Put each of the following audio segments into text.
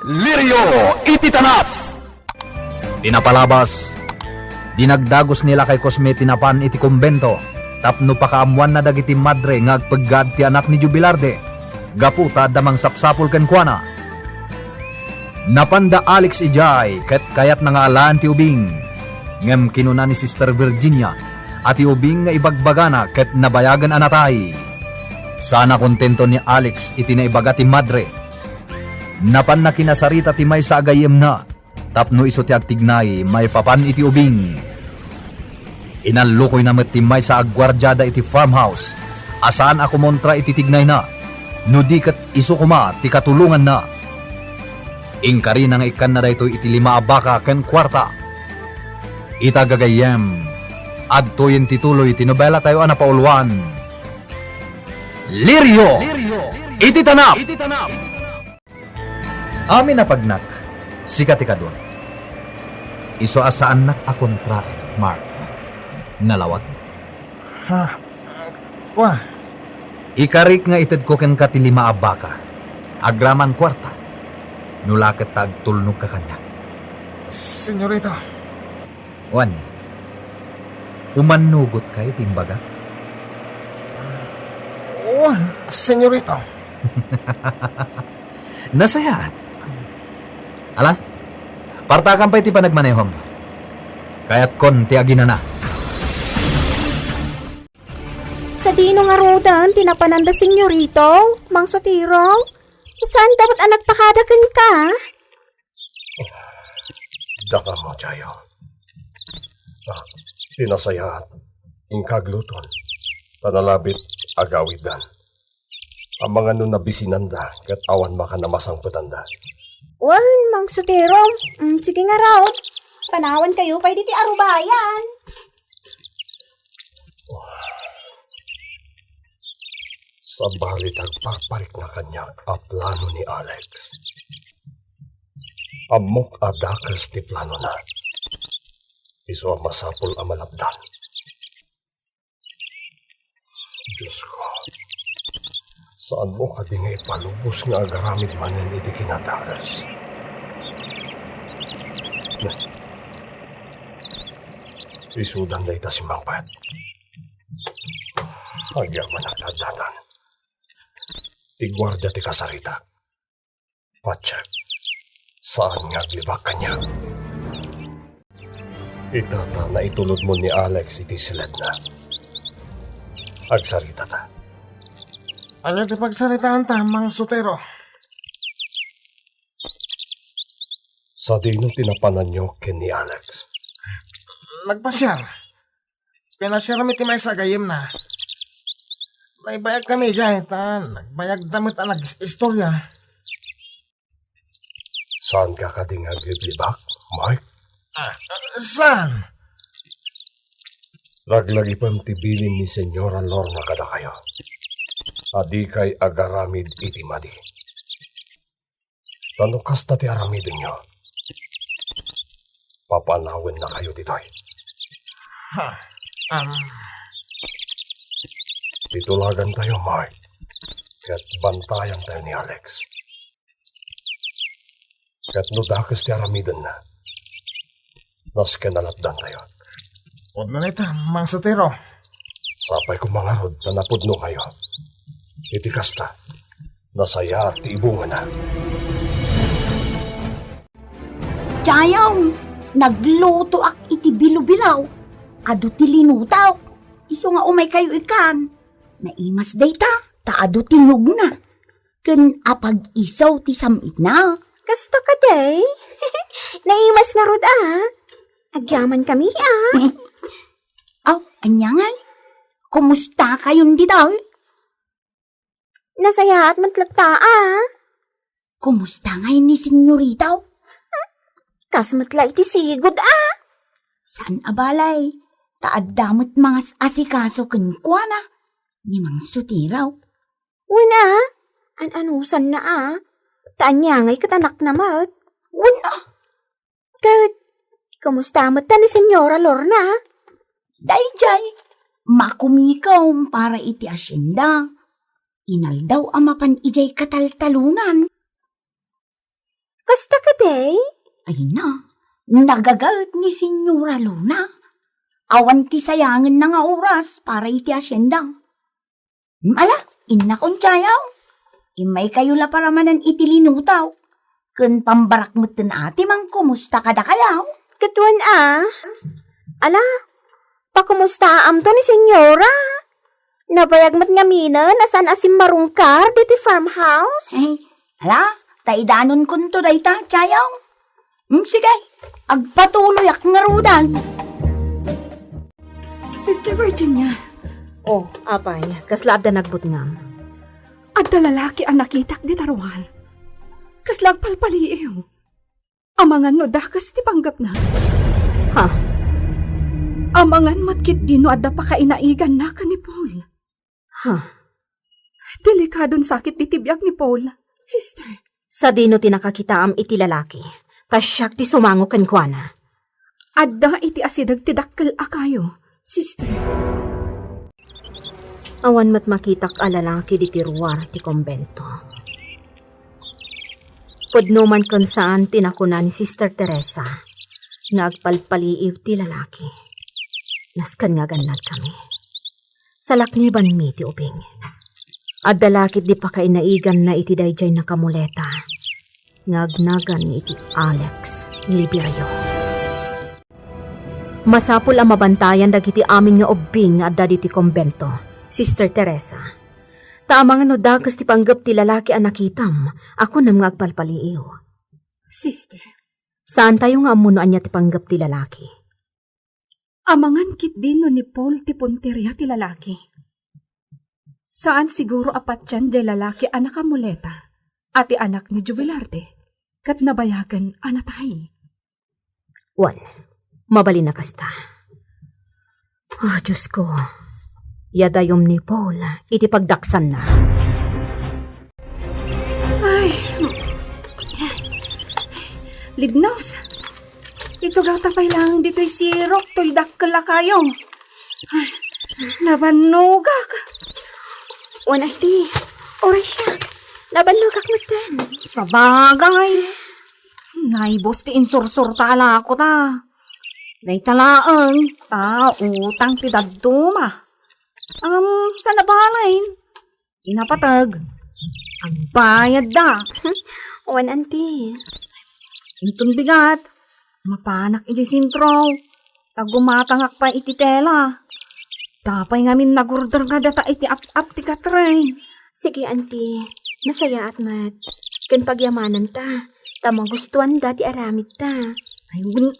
Lirio ititanap! Tinapalabas, dinagdagos nila kay Cosme tinapan iti kumbento, tapno pakaamuan na dagiti madre nga agpaggad ti anak ni Jubilarde, gaputa damang sapsapul ken kuana. Napanda Alex ijay ket kayat nangalaan ti ubing, ngem kinuna ni Sister Virginia at ti ubing nga ibagbagana ket nabayagan anatay. Sana kontento ni Alex iti naibaga ti madre. Napan na kinasarita ti may sa agayem na, tapno iso ti agtignay may papan iti ubing. Inalukoy na met ti may sa agwardyada iti farmhouse, asaan ako montra iti tignay na, no di kat iso kuma ti katulungan na. Ingkari na nga ikan na dayto iti 5 abaka ken kwarta. Ita gagayem, adto yung tituloy ti nobela tayo anapauluan. Lirio! Ititanap! Amin na pagnak, sikat ikadwa. Iso asaan nak akong traen, Mark. Nalawag. Ha? Kwa? Ikarik nga ited ko ken kati 5 abaka. Agraman kwarta. Nulaket tag tulnog ka kanyak. Senyorito. Wani, umanugot kayo timbaga? Senyorito. Nasayat. Ala, partakan pa iti panagmanehom. Kaya't kon ti agina na. Sa dino nga rodan, tinapananda senyorito, Mang Sotiro. Saan dapat anak pakadakan ka? Daka mo, Jayo. Tinasayat, ingkagluton, panalabit, agawidan. Ang mga nun nabisinanda, kat awan maka namasang patanda. Well, Mang Sotiro, sige nga raw. Panawan kayo pa diti arubayan. Sa balit agparparik na kanya a plano ni Alex. Amok adakas ti plano na. Iso ang masapol ang malabdan. Diyos ko, saan mo ka di nga ipalubos nga agaramid manin iti kinatakas? Isudan na ita si Mangpat. Agyaman ang tadatan. Tigwarda ti kasarita. Patsyak, saan nga glibak kanya? Itata na itulod mo ni Alex iti silad na. Agsarita ta. Ano di pagsaritaan ta, Mang Sotero? Sa dinong tinapanan nyo ken ni Alex. Nagpasyar. Pinasyar kami ti may sagayim na. Naibayag kami dyan, nagbayag damit ang nag-istorya. Saan ka kading agliblibak, Mark? Saan? Laglagi pang tibilin ni Senyora Lorna kada kayo. Adi kay agaramid iti madi. Tano kasta ti aramidin nyo. Papanawin na kayo ditoy. Titulagan tayo, Mark. Kat bantayan tayo ni Alex. Kat nudakas ti aramidin na. Nas kenalapdan tayo. Huwag na nita, Mang Sotero. Sapay ko mga rod, tanapudno kayo. Iti kasta, nasaya at ibunga na. Jayang, nagluto ak iti bilubilaw. Ado ti linutaw. Iso nga umay kayo ikan. Naimas dayta, taado ti lug na. Ken apag isaw ti samit na. Kasta ka day? Naimas nga rod Agyaman kami Aw, anyangay. Kumusta kayon di daw? Nasaya at matlagta Kumusta ngayon ni senyorita? Kasmatla iti sigod Saan abalay? Taadamot mga asikaso kenkwana ni Mang Sotiraw. Wala, an-anusan na Taanyangay katanak na mat. Wala. Kat, kamusta mat ta ni Senyora Lorna? Dayjay, makumikaw para iti asyenda. Inaldaw amapan ijay kataltalunan. Kasta ka, day? Ay na, nagagalit ni Senyora Luna. Awan ti sayangan na nga oras para iti asyenda. Ala, ina kong tsayaw. Imay kayo la para manan iti linutaw. Kun pambarak mo tin ati mang kumusta ka da kayaw? Katuan Ala, pakumusta am to ni senyora? Nabayag mat nga minan asan asim marungkar diti farmhouse? Ala, taidanon kun to dayta tsayaw. Sige, agpatuloy ak nga rudan. Sister Virginia, Oh, apay, kaslab da nagbutngam. at da lalaki ang nakitak di tarwan. Kaslag palpaliiw. Amangan no dakas ti panggap na. Ha? Amangan matkit dino at da pakainaigan na ka ni Paul. Ha? Delikadon sakit di tibiyag ni Paul. Sister, Sa dino tinakakita am iti lalaki. Kasyak ti sumango kan kuana. adda iti asidag ti dakkel akayo. Sister, Awan mat makitak a lalaki di tiruar ti kombento. Pudno man kun saan tinakuna ni Sister Teresa. Nagpalpaliiw ti lalaki. Naskan nga ganad kami. Sa lakniban mi ti ubing. At dalakit di pa kainaigan na iti dayjay nakamuleta. Ngagnagan ni iti Alex Liberayo. Masapul ang mabantayan dagiti aming nga ubing at dadi ti kombento. Sister Teresa. Taamang ano dagas ti panggap ti lalaki ang nakitam. Ako nam nga agpalpaliiw. sister, Saan tayo nga amunoan niya ti panggap ti lalaki? amangan kit dino ni Paul ti punteriya ti lalaki. Saan siguro apat yan di lalaki anak amuleta at ti anak ni Jubilarde kat nabayagan anatay. Wan, mabalin na kasta. Oh, Diyos ko. Yadayom ni Paul, iti pagdaksan na. Ay, Libnos, ito gatapay lang dito'y sirok to'y dakkel kayo. Ay, nabanugak. Wan, ati, oras siya. Nabanlugak mo ten. Sa bagay. Naibos ti insursur tala ako ta. Naitalaang ta utang ti daduma. Sa nabalain. Tinapatag. Ang bayad da. Wan, anti. Intun bigat. Mapanak iti sintro. Tagumatangak pa iti tela. Tapay ngamin nagurder nga data iti ap-ap ti katray. Sige, anti. Masaya at mat. Kan pagyamanan ta. Tamang gustuan dati aramid ta. Ayun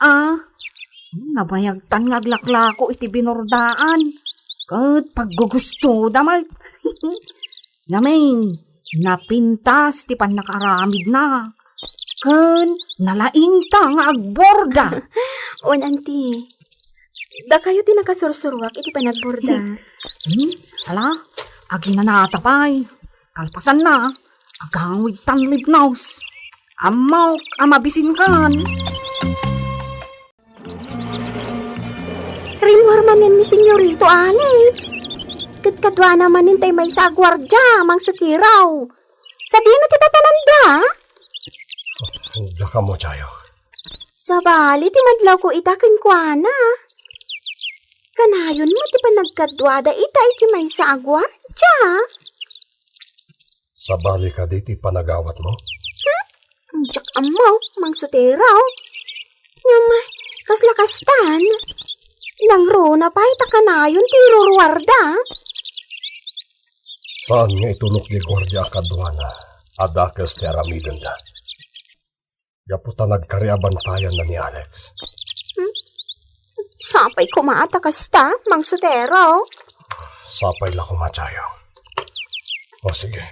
nabayagtan nga aglaklako iti binordaan. Kat paggugusto damay. Yamin, napintas ti panakaramid na. Kan nalaing ta nga agborda. Wan, anti. Da kayo tinakasursurwak iti panagborda. Ala, agi na natapay. Kalpasan na. Agangwig tanlib naus. Amaw, amabisin kan. Rimwar manin mi senyorito Alex. Katkadwa naman nintay may sa gwardya, mang sutiraw. Sa dino ti patalanda? Diyan ka mo, Chayo. Sa bali, ti madlaw ko itakin kwa na. Kanayon mo ti panagkadwada ita iti may sa gwardya. Sa bali ka diti panagawat mo? Diyak amaw, mang sutiraw. Nga may, kaslakastan. Nang rona pa ita kanayon ti ruruarda. Saan nga itulok di Guardia Kadwana? Adakas ti aramidon da. Gaputa nagkariabantayan na ni Alex. Sapay kumata kasta, mang sutiraw. Sapay la ko, Chayo. O sige.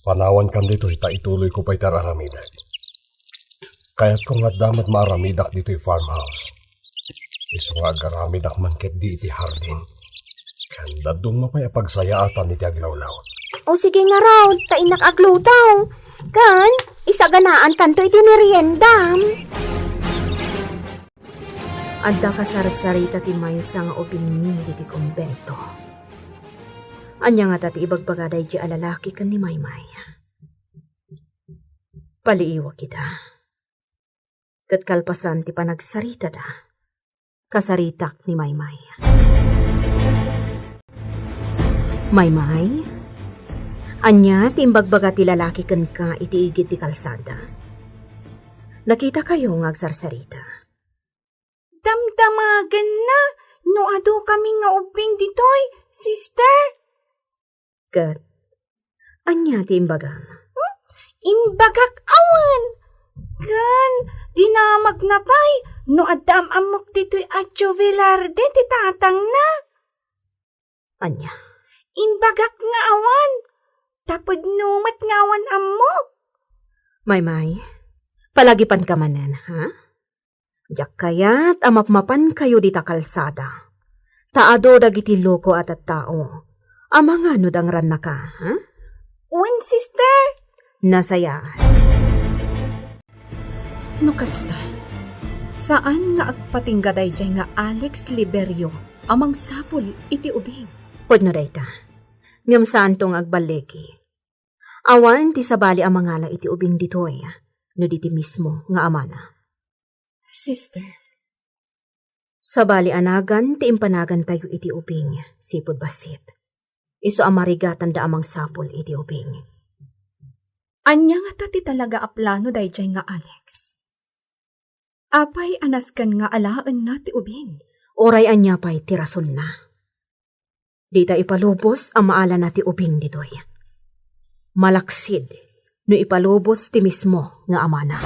Panawan kan dito, ituloy ko pa itar aramidak. Kaya't kung nga damat maaramidak dito yung farmhouse. Iso nga agaramidak man ket di iti hardin. Kanda doon mapay apagsayaatan iti aglawlaw. O sige nga raw, tainak aglutaw. Kan, isaganaan kanto iti meriendam. Adda kasarsarita ti maysa nga opinyon iti kumbento. Anya nga tati ibagbagaday di alalaki kan ni Maymay. Paliiwa kita. Kat kalpasan ti panagsarita da. Kasaritak ni Maymay. Maymay? Anya ti imbagbaga ti lalaki ken ka iti igit ti kalsada. Nakita kayo ng agsarsarita. Damdamagan na, no ado kami nga ubing ditoy, sister. Kat, anya ti imbagam. Imbagak awan. Gan, dinamag na pa'y, no adam amok dito'y Adjo Velarde, ti tatang na. Anya? Imbagak nga awan. Tapod numat nga awan amok. Maymay, palagipan ka manen, ha? Diyak kaya't amapmapan kayo di ta kalsada. Taado dagiti loko at tao. Amanga nudang ran na ka, ha? Wen, sister. Nasaya. No kasta, saan nga agpatinggaday jay nga Alex Liberio amang sapul iti ubing? Pwede dayta. Ngam saan tong agbaleki. Awan ti sabali ang mangala iti ubing ditoy, no diti mismo nga amana. Sister, Sabali anagan ti impanagan tayo iti ubing, sipod basit. Iso amarigatan da amang sapul iti ubing. anya nga tati talaga aplano dayjay nga Alex. Apay anaskan nga alaan na ti ubing. Oray anya pa'y tirason na. Di ta ipalubos ang maala na ti ubing ditoy. Malaksid, no ipalubos ti mismo nga amana.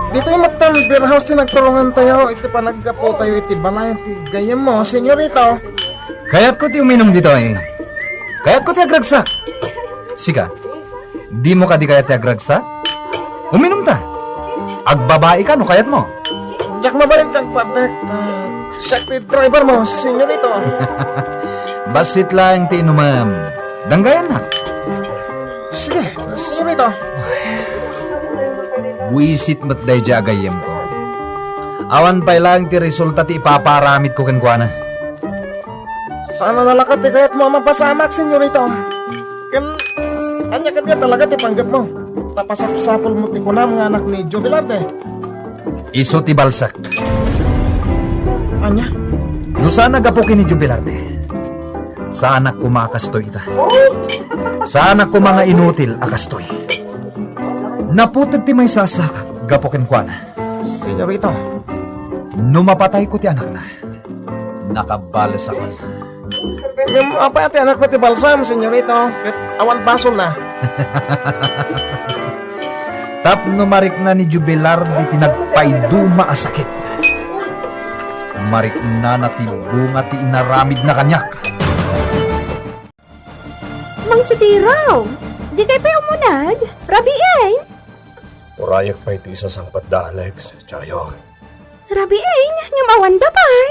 Dito yung matan, beer house ti nagtulungan tayo. Iti panaggapo tayo, iti balay, iti gayam mo, senyorito. Kaya't ko ti uminom dito eh. Kaya't ko ti agragsak. Sika, di mo ka di kaya ti agragsak? Uminom ta. Agbabae ka no kayat mo. Jack mabalint ang patek. Siya ti driver mo, senyorito. Basit lang ti inumam. Danggayan na. Sige, senyorito. Buisit mat day di agayem ko. Awan pa lang ti resulta ti ipaparamit ko kenkwana. Sana nalakat ti kayat mo mapasamak, senyorito. Anya ka diya talaga ti panggap mo. Tapasap-sapol mo ti kunam nga anak ni Joe Velarde. Iso ti balsak. Anya? No sana gapukin ni Jubilarde. Sana kumakastoy ita. Sana ko mga inutil akastoy. Naputag ti may sasakak gapukin kwa na. Senyorito. No mapatay ko ti anak na. Nakabalas ako. Yung apa ti anak mo ti balsam, senyorito. Ket awan basol na. Tap no marik na ni Jubilarde ti nagpaiduma asakit. Marik na ti bunga ti inaramid na kanyak. Mang Sutiraw, di kayo pa umunag? Rabi ay? Urayak pa iti isa sangpat da, Alex. Chayo. Rabi ay, ngamawan da pa'y?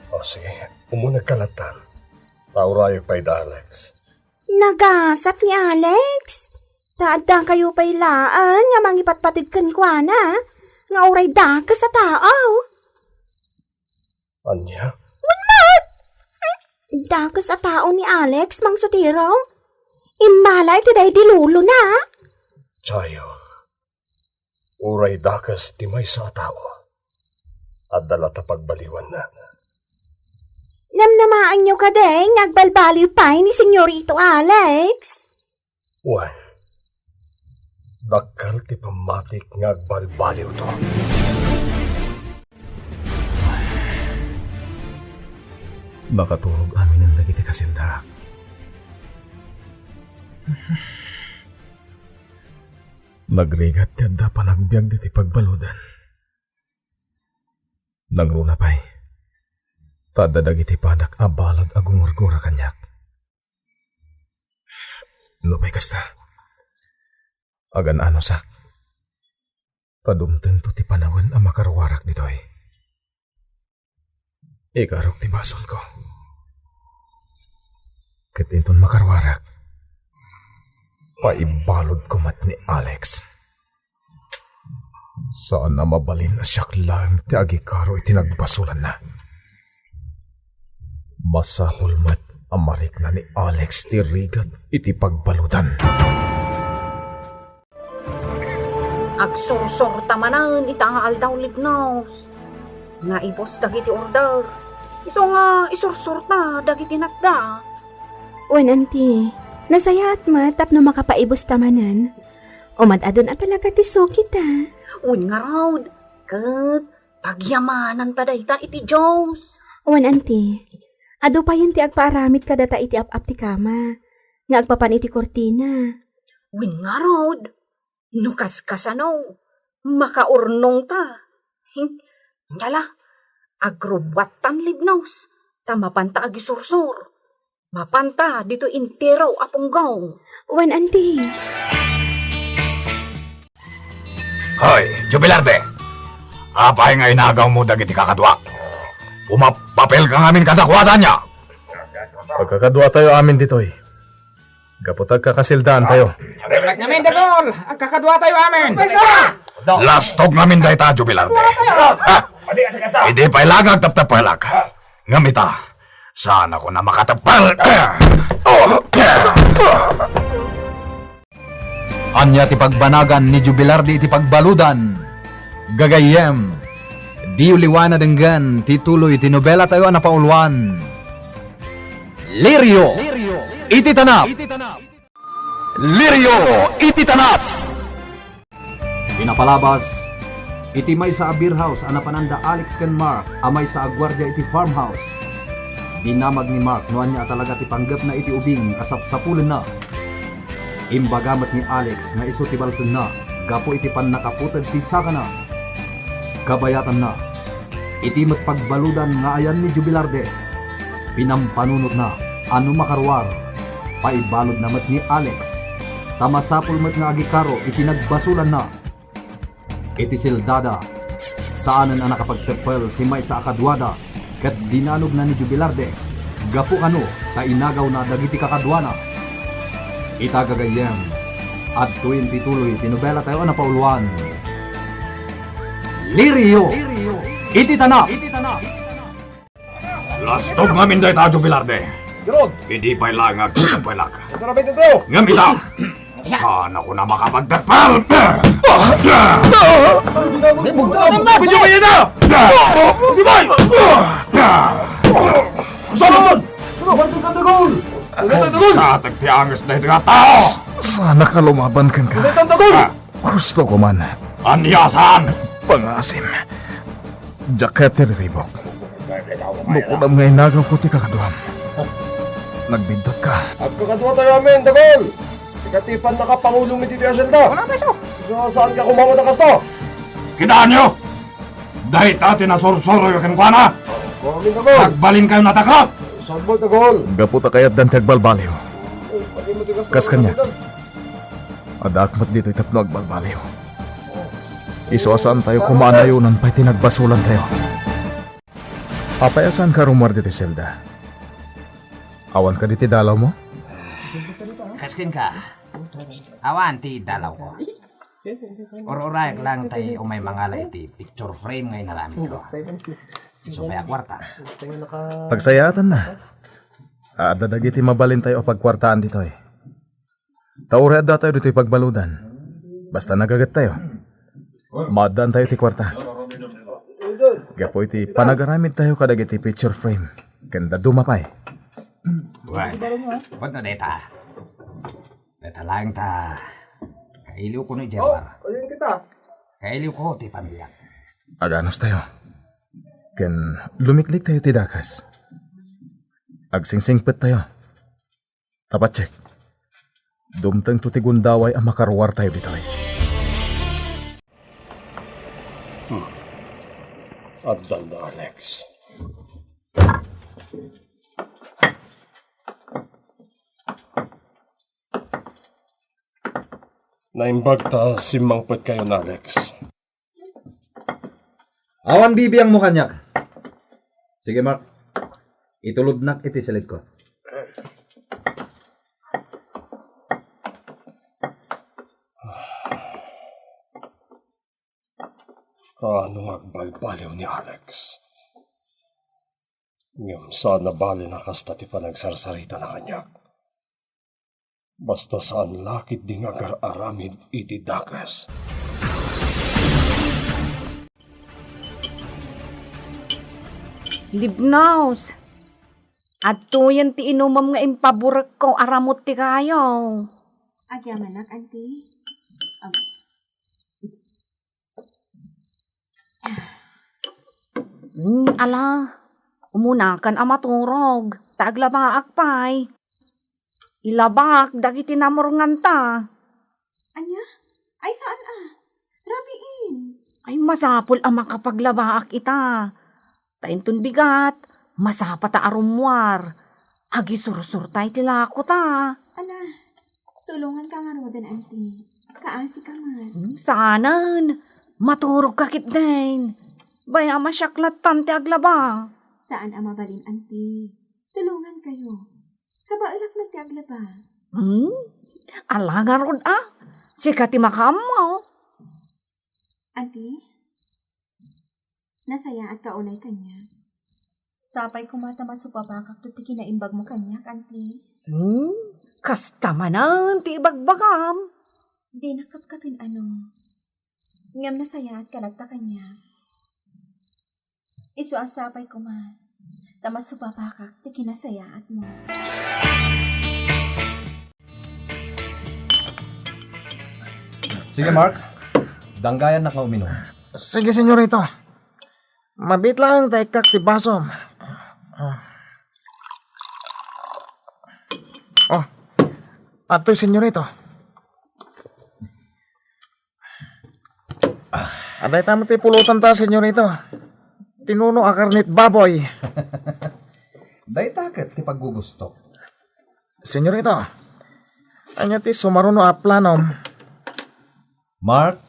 O sige, umunag kalatan. Taurayak pa da, Alex. Nagasat ni Alex. Taadang kayo pa'y laan nga mangipatpatid kan kwa na. Nga oray da ka sa tao. Anya? Da ka sa tao ni Alex, Mang Sutiraw. Imbalay ti day dilulo na. Chayo. Uray dakas ti may sa tao. At dalata pagbaliwan na. Namnamaan nyo ka day, nagbalbaliw pa ni Senyorito Alex. Wan. Dakal ti pamatik ngagbalbaliw to. Makatulog amin ang dagiti kasildak. Nagrigat tiyanda pa nagbiag diti pagbaludan. Nagruna pa'y. Tadadag iti padak abalag agungurgura kanyak. Lupay kasta. Agan ano sak. Kadumten to ti panawan ang makarwarak ditoy. Ikarok ti basol ko. Katinton makarwarak. Paibalod ko mat ni Alex. Saan na mabalin na siyak lang ti agikaro itinagbasulan na. Masapul mat amarik na ni Alex ti rigat iti pagbaludan. Agsursor tamanan itaal daw libnos. Naibos dagiti order. Iso nga isursor ta dagiti natda. Wan, auntie. Nasayaat ma tap no makapaibos tamanan. Umad-adon at talaga ti sukit ah. Un nga raw. Kat, pagyamanan ta dayta iti Diyos. Wan, auntie. Ado pa yun ti agpaaramid ka data iti ap-ap ti kama. Nga agpapan iti kortina. Un nga raw. Nukas kasano. Makaurnong ta. Yala, agrubwat tan libnos. Tamapanta agisursor. Mapanta dito intero apunggaw. Wan, auntie. Hoy, Jubilarte! Apay nga inagaw mo dagiti kakadwa. Umapapel ka ngamin kadakwatan niya. Pagkakadwa tayo amin ditoy. Gapotag kakasildaan tayo. Lag namin, Dagol! Ang kakadwa tayo amin! Lastog ngamin dahi ta, Jubilarte. Hindi pa ilagag taptapalag. Ngamita, sana ko na makatapal. Anya ti pagbanagan ni Jubilardi iti pagbaludan. Gagayem, di uliwana denggan tituloy ti nobela tayo na pauluan. Lirio, iti tanap. Lirio, iti tanap. Pinapalabas, iti may sa beer house anapananda Alex ken Mark amay sa agwardya iti farmhouse. Dinamag ni Mark noan niya talaga ti panggap na iti ubing asap-sapulen na. Imbagamat ni Alex nga iso ti balsen na gapo iti pan nakaputad ti saka na. Kabayatan na. Iti pagbaludan nga ayan ni Jubilarde. Pinampanunot na ano makarwar. Paibalod namat ni Alex. Tamasapul mat nga agikaro iti nagbasulan na. Iti sildada. Saanan ang nakapagtepel ti may sa akadwada. Kat dinanog na ni Jubilarde. Gapo kano ta inagaw na dagiti kakadwana. Itagagayem. At tuwin tituloy tinobela tayo na pauluan. Lirio, iti tanap. Lastog ngamin dahi tayo, Jubilarde. Gerod! Hindi pa ilangag pagpalag. Ito na ba ito? Ngamita, sana ko na makapagtapal. Medyo kayo na! Di ba? Saan? Sa tagtiangas na ito nga tao. Sana ka lumaban kang ka. Gusto ko man. Anyasan! Pangasim. Jacket riribok. Bukunam nga inagaw ko ti kakadwam. Nagbindot ka. At kakadwa tayo amin, Dagol! Ikatipan na ka pangulong ni Titi Aselda. Wala peso. So, saan ka kumamot ang kasto? Kidaan nyo! Dahil tati na sorsoro yung kankwana. Amin, Dagol. Nagbalin kayo natakrap. Saan mo, Dagol? Gaputa kayat dan tagbalbaliw. Kas kanya. Adakmat dito itapno agbalbaliw. Isuasaan tayo kumanayunan pa'y tinagbasulan tayo. Papayasan ka rumar dito, Zelda. Awan ka diti dalaw mo? Kaskin ka. Awan ti dalaw ko. Or-orayag lang tayo umay mangalay iti picture frame ngayon nalamit ko. Iso kaya kwarta. Pagsayatan na. Adadagi ti mabalin tayo o pagkwartaan dito eh. Taure adda tayo dito pagbaludan. Basta nagagat tayo. Maadaan tayo ti kwarta. Gapo iti panagaramid tayo kadag iti picture frame. Ganda dumapay. Uy, ba't na deta? Deta lang ta. Kailiw ko no Jewar. Ayun kita. Kailiw ko ti pamilyak. Aganos tayo. Ken lumiklik tayo ti dakas. Agsingsingpet tayo. Tapat check. Dumteng to ti gundaway ang makarwar tayo dito eh. At danda, Alex. Naimbag ta simangpet kayo na, Alex. Awan bibi ang mukha niya. Sige, Mark. Itulubnak iti silid ko. Kaano agbalbaliw ni Alex? Ngam sana bali na kasta ti panagsarsarita na kanya. Basta saan lakit di nga aramid iti dakas. Libnaws. At to yan ti inumam nga impaburak ko aramot ti kayo. Agyaman nak, auntie. Ala, umunakan amaturog. Taglabaak pa'y. Ilabak, dagiti namurungan ta. Anya? Ay, saan Rabiin. Ay masapol ang makapaglabaak ita. Taintun bigat, masapa ta arumwar. Agi sursur tayo tilako ta. Ala, tulungan ka nga rodan, auntie. Kaasi ka man. Saanan, maturog kakit din. Baya masyaklat tante aglaba. Saan mabalin, auntie? Tulungan kayo. Kabaalak na ti aglaba. Alangan rod Sikati makamaw. Auntie? Nasaya at kaunay kanya. Sapay kumata masupabakak to ti kinaimbag mo kanya, auntie. Kasta manan, ti ibagbagam. Di nakapkapin Ngam nasaya at kalagta kanya. Isu ang sapay kuma. Tamas supabakak ti kinasayaat mo. Sige, Mark. Danggayan na ka uminom. Sige, senyorito. Mabit lang tayo kak ti baso. Oh, ato'y senyorito. Aday tamo ti pulutan ta, senyorito. Tinuno a karnit baboy. Day taket ti paggugusto. Senyorito, anya ti sumaruno a planom. Mark,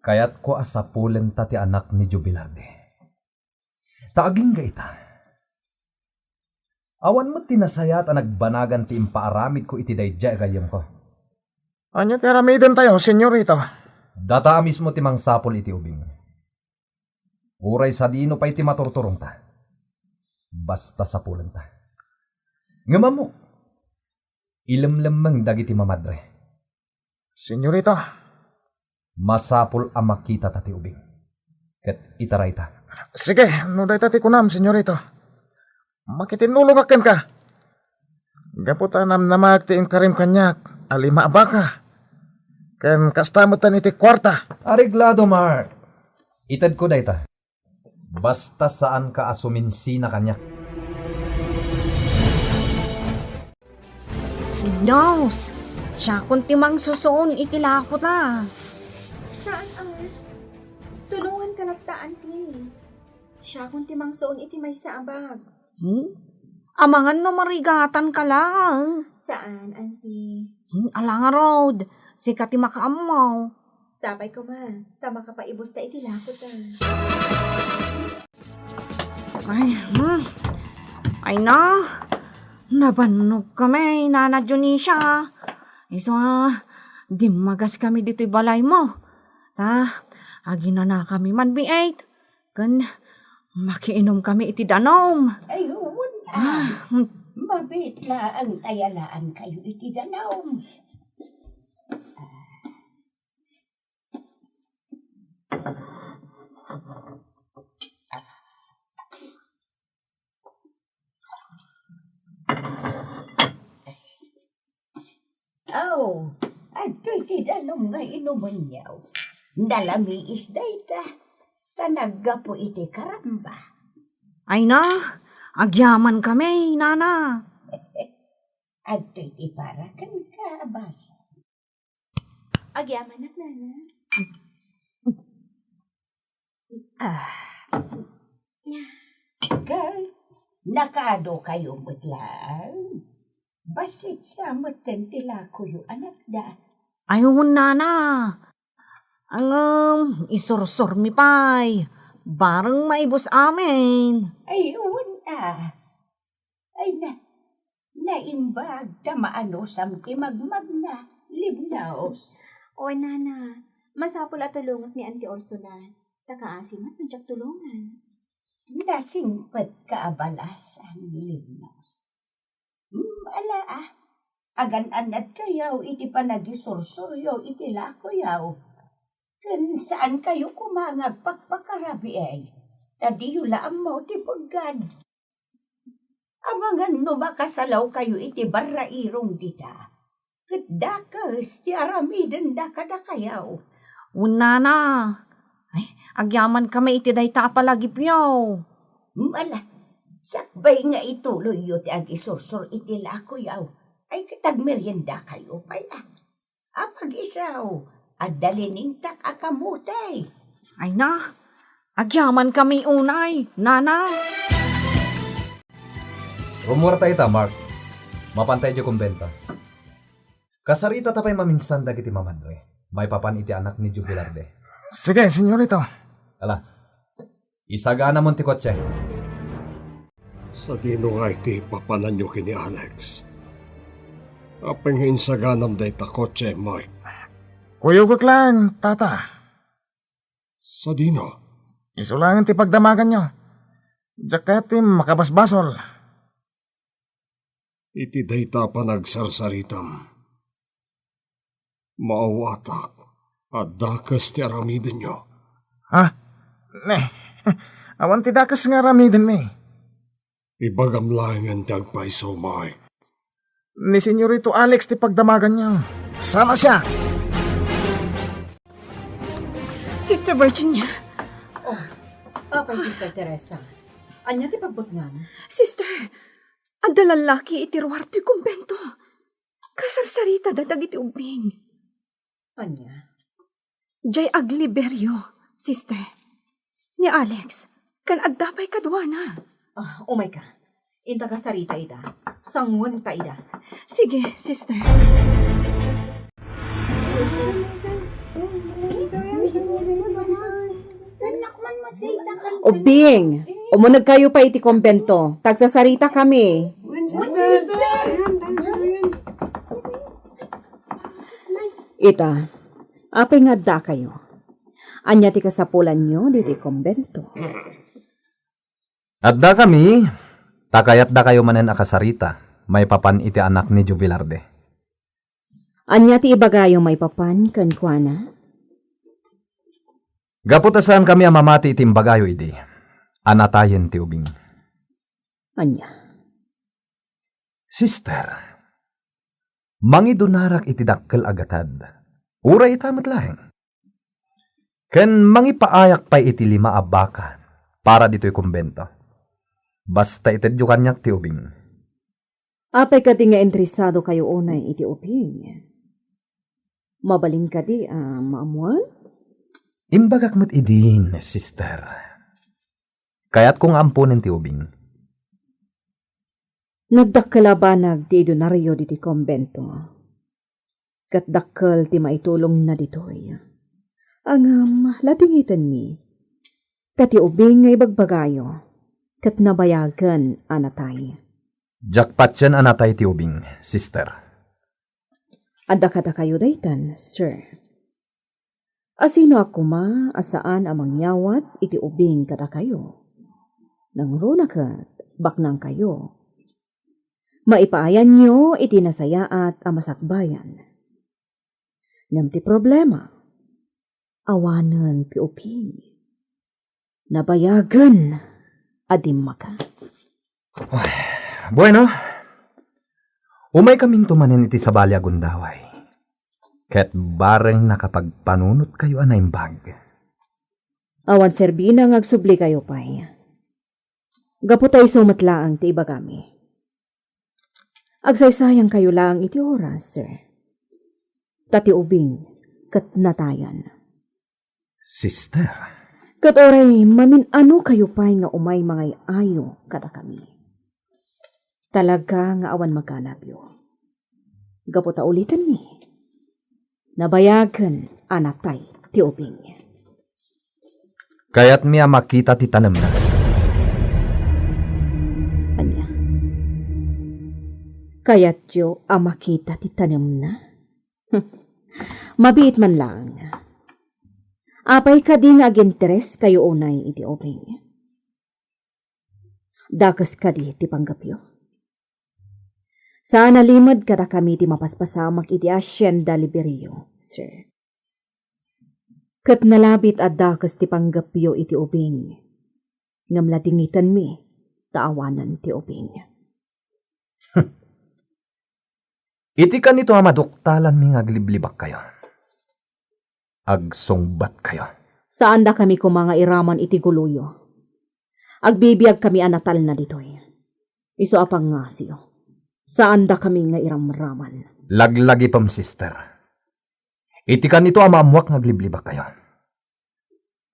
kayat ko asapulen ta ti anak ni Jubilarde. Taaging ga ita. Awan mo tinasayat ang nagbanagan ti impaaramid ko iti dayjay gayam ko. Anya ti aramiden tayo, senyorito. Data mismo ti mangsapol iti ubing. Uray sa dino pa iti maturturong ta. Basta sapulen ta. Ngama mo, ilamlamang dagiti mamadre. Senyorito. Masapul ang makita tati ubing. Ket itaray ta. Sige, nuday tati kunam, senyorito. Makitinulong akin ka. Gaputa namnamag ti inkarim kanyak, alima abaka. Ken kastamutan iti kwarta. Areglado, Mark. Itad ko dayta. Basta saan ka asuminsi na kanyak. Nos, siya kung timang susuon itilako ta. Saan tulungan ka lagta, auntie. Siya kung timang soon iti may saabag. Amangan no marigatan ka lang. Saan, auntie? Alanga road, sikati makaamaw. Sapay ko ma, tama ka pa ibusta iti lakot Ay na, nabanog kami, Nana Junisha. Iso di magas kami dito'y balay mo. Agi na kami man B8. Kan, makiinom kami iti danom. Ayun mabit la ang tayalaan kayo iti danom. Ato'y tidanom nga inuman niyaw. Dalami isda ita. Tanaga po iti karamba. Ay na, agyaman kami, Nana. Ato'y ti parakan ka, abas. Agyaman at nana. Kay, nakado kayo mutlang. Basit sa matan tila ko yung anak da. Ayun, Nana. Ang isursur mi pay. Barang maibos amin. Ayun Ay naimbag tamaano samti magmag na libnaos. O nana, masapul at tulungot ni Auntie Ursula. Takaasim at nadyak tulungan. Nasingpad kaabalas ang libnaos. Agan-anad kayaw iti panagisursuryo iti lako yaw. Kan saan kayo kumangag pakpakarabi ay? Tadi yula mo ti paggan. Amangan no makasalaw kayo iti barrairong dita. Kadakas ti aramidan da kada kayaw. Una na. Ay, agyaman kami iti dayta palagi piyaw. Mala, sakbay nga ituloy yo ti agisursur iti lako yaw. Ay katagmerienda kayo pala. Apag isaw, adalining tak akamutay. Ay na, agyaman kami unay, nana. Rumorta ita, Mark. Mapantay di kumbenta. Kasarita tapay maminsan dagiti mamandoy. May papan iti anak ni Jubilarde. Sige, senyorito. Ala, isagana mo ti kotse. Sa dino nga iti papanan nyo kini Alex. Apeng insaganam day takotse, Mike. Kuyugok lang, tata. Sa dino? Isulangan ti pagdamagan nyo. Jakatim makabasbasol. Iti dayta pa nagsarsaritam. Maawatak at dakas ti aramidin nyo. Ha? Ne, awan ti dakas nga ramidin mi. Ibagam lang ang tagpaiso, Mike. Ni senyorito Alex ti pagdamagan nyo. Sama siya. Sister Virginia. Apay, Sister Teresa. Anya ti pagbutngan? Sister, adda lalaki iti ruwarto'y kumbento. Kasarsarita dadag iti ubing. Anya? Jay agliberyo, sister. Ni Alex, kan addapay kadwana. Umay ka. Inta ka sarita ida. Sangun ta ida. Sige, sister. Ubing, umunag kayo pa iti kombento. Tagsasarita kami. Ita, apay nga da kayo. Anya ti kasapulan nyo diti kombento. At da kami, takayat da kayo manen akasarita. May papan iti anak ni Jubilarde. Anya ti ibagayo may papan kankwana. Gaputasan kami ang mamati iti imbagayo idi. Anatayen ti ubing. Anya. Sister, mangidunarak iti dakkel agatad. Uray itamat laheng. Ken mangipaayak pa iti 5 a baka para dito'y kumbento. Basta itedyo kanyak ti ubing. Apay ka di nga interesado kayo unay iti ubing. Mabaling ka di, maamuan? Imbagak mo't idin, sister. Kaya't kung ampunin ti ubing. Nagdakkalabanag ti idunaryo diti kombento. Kat dakkel ti maitulong na ditoy. Ang latingitan mi. Tati ubing nga ibagbagayo. Kat nabayagan anatay. Jackpot yan anatay ti ubing, sister. Adda kada kayo daytan, sir. Asino ako ma, asaan amang yawat iti ubing kada kayo. Nang runakat, baknang kayo. Maipaayan nyo iti nasayaat amasakbayan. Ngam ti problema, awanan ti ubing. Nabayagan, adim maka. Bueno, umay kaming tumanin iti sabalya gundaway. Ket bareng nakapagpanunot kayo anaimbag. Awan serbina ngagsubli kayo pay. Gaputay sumatlaang ti iba kami. Agsaysayang kayo lang iti oras, sir. Tati ubing, kat natayan. Sister, Kat oray, mamin-ano kayo pay nga umay mga ayo kada kami. Talaga nga awan magkanapyo. Gaputa ulitan mi. Nabayagan anatay ti ubing. kaya't miya makita ti tanem na. Anya. Kaya't yo makita ti tanem na. Mabiit man lang. Apay ka di nga aginteres kayo unay iti ubing. Dakas ka di ti panggapyo. Sana limad kada kami ti mapaspasamak iti Hacienda Liberio, sir. Kat nalabit at dakas ti panggapyo iti ubing. ngam latingitan mi, taawanan ti ubing. Iti ka nito amaduktalan mi ngagliblibak kayo. Agsungbat kayo. Saan da kami kumanga iraman iti guluyo? Agbibiyag kami anatal na ditoy. Iso apang nga siyo. Saan da kami nga iramraman? Laglagi pam, sister. Iti ka nito amamuak ngagliblibak kayo.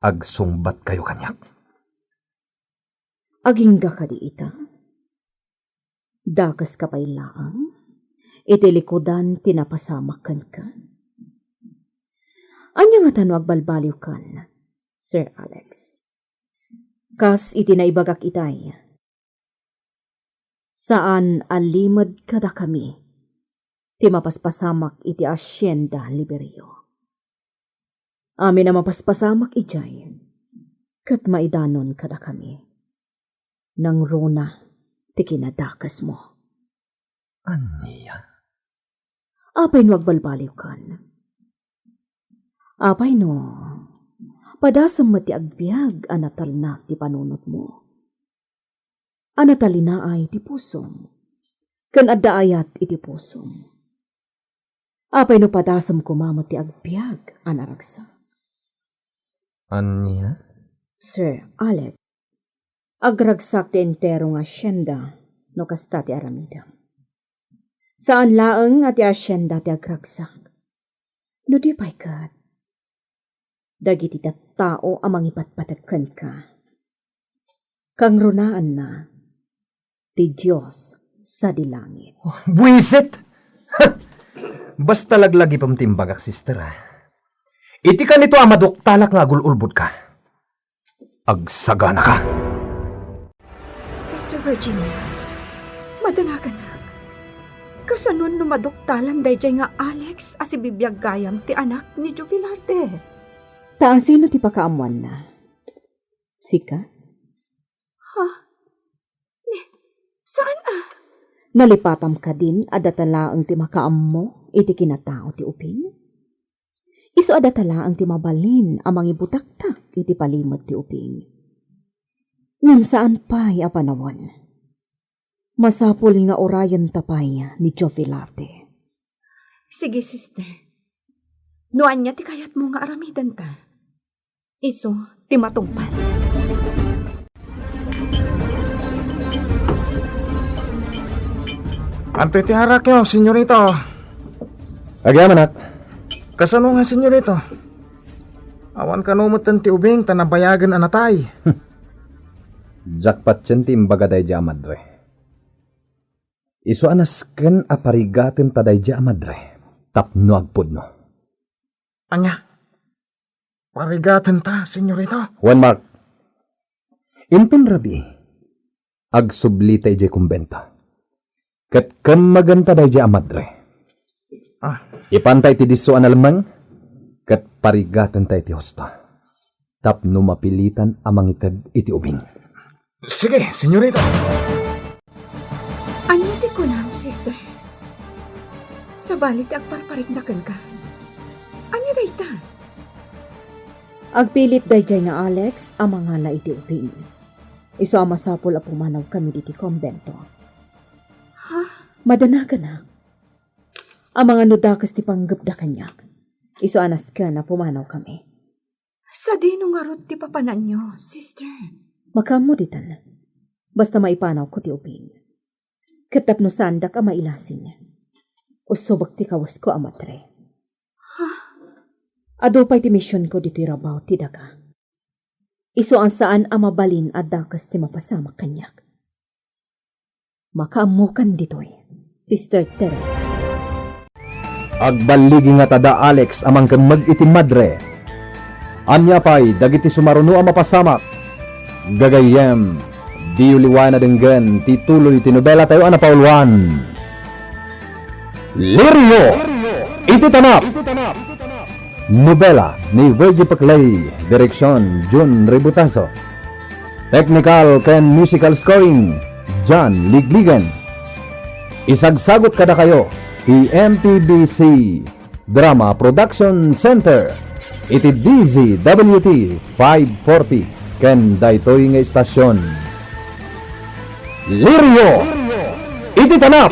Agsungbat kayo kanyak. Agingga ka di ita? Dakas ka pa'y laang? Iti likodan tinapasamakan ka? Anya nga tanwag balbaliw kan, Sir Alex. Kas iti naibagak itay. Saan alimad kada kami, ti mapaspasamak iti Hacienda Liberio. Amin na mapaspasamak ijay, kat maidanon kada kami. Nang runa, ti kinadakas mo. Aniya? Apay no agbalbaliw kan. Apay no, padasam mati agbiag anatal na ti panunot mo. Anatalina ay ti pusom, kan adda ayat iti pusom. Apay no padasam kumama ti agbiag anaragsa. Aniya? Sir Alec, agragsak ti entero nga hacienda no kasta ti aramida. Saan laeng at ti hacienda ti agragsak? No di pa'y kat. Dagiti tao amang ipatpatagkan ka. Kang runaan na, ti Diyos sa dilangit. Buisit! Basta laglagi pam timbagak, sister. Iti ka nito amaduktalak nga agululbud ka. Agsagana ka. Sister Virginia, madanagan na. Kasanon no maduktalan dayjay nga Alex as ibibiyag gayam ti anak ni Jovilarde. Taasino ti pakaamuan na? Sika? Ha? Saan Nalipatam ka din adatalaang ti makaam mo iti kinatao ti uping? Iso adatalaang ti mabalin amang ibutaktak iti palimot ti uping. Ngam saan pa'y apanawon? Masapul nga orayan tapay ni Jovilarde. Sige, sister. Noan niya ti kayat mo nga aramidan ta. Iso, ti matungpal. Anto'y ti harak nyo, senyorito. Agyaman nak. Kasano nga, senyorito? Awan kanumutan ti ubing tanabayagan anatay. Jackpot yan ti imbaga day di amadre. Iso anas ken aparigaten taday di amadre. Tapno agpud no. Anya? Parigatan ta, senyorito. One mark. Inton rabi, agsubli tayo di kumbento. Kat maganta day di amadre. Ipantay ti diso analamang, kat parigatan tayo ti hosta. Tapno mapilitan amang itad iti ubing. Sige, senyorito. Anya ti kunan, sister? Sa balit agparparignakan ka. Anya dayta? Agpilit dayjay nga Alex ang mga iti uping. Iso ang masapul a pumanaw kami diti kombento. Ha? Madanagan na. Ang mga nudakas ti panggap da kanyak. Iso anas ka na pumanaw kami. Sa dino nga rod ti papanan nyo, sister. Makamo ditan. Basta maipanaw ko ti uping. Katap no sanda ka mailasin. Usubak ti kawas ko amatre. Ha? Ado pa'y ti misyon ko dito irabaw ti daga. Iso ang saan amabalin at dakas ti mapasama kanyak. Makaamukan dito'y, Sister Teresa. Agbaligi nga tada Alex amang ken mag-iti madre. Anya pa'y dagiti sumaruno ang mapasamak. Gagayem, di uliwana denggan tituloy tinobela tayo anapauluan. Lirio! Iti tanap! Nobela ni Virgie Paclay, direksyon Jun Rebutaso. Technical ken musical scoring John Ligligan. Isagsagot kada kayo ti MPBC Drama Production Center iti DZWT 540 ken daytoy nga istasyon. Lirio! Iti tanap!